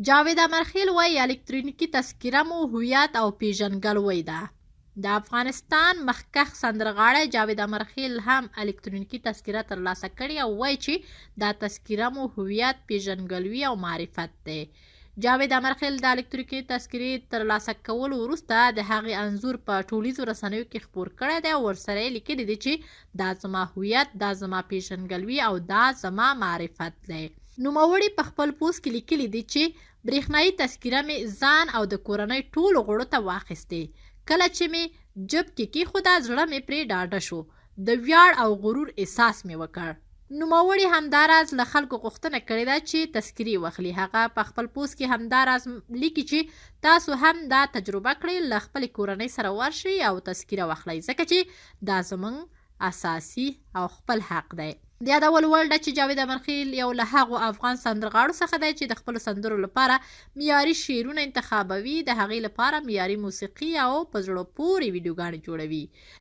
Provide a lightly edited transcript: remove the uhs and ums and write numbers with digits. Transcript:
جاوید امرخیل وایي الکترونیکي تذکره مو هویت او پیژنګلوي ده. د افغانستان مخکښ سندرغاړی جاوید امرخیل هم الکترونیکي تذکره ترلاسه کړې او وایي چې دا تذکره مو هویت، پیژنګلوي او معرفت دی. جاوید امرخیل د الکترونیکي تذکرې ترلاسه کولو وروسته د هغې انځور په ټولیزو رسنیو کې خپور کړی دی او ورسره یې لیکلي دي چې دا زما هویت، دا زما پیژنګلوي او دا زما معرفت دی. نوموړي په خپل پوسټ کې لیکلي دي چې برېښنایي تذکره مې ځان او د کورنۍ ټولو غړو ته واخیستې. کله چې مې جب کې کېښوده زړه مې پرې ډاډه شو. د ویاړ او غرور احساس مې وکړ. نوموړي همداراز له خلکو غوښتنه کړې ده چې تذکرې واخلي. هغه په خپل پوسټ کې همداراز لیکي چې تاسو هم دا تجربه کړئ، له خپلې کورنۍ سره ورشئ او تذکره واخلئ، ځکه چې دا زموږ اساسي او خپل حق دی. د یادولو وړ ده چې جاوید امرخیل یو له هغو افغان سندرغاړو څخه دی چې د خپلو سندرو لپاره معیاري شعرونه انتخابوي، د هغې لپاره معیاري موسیقي او په زړه پورې ویډیوګانې جوړوي.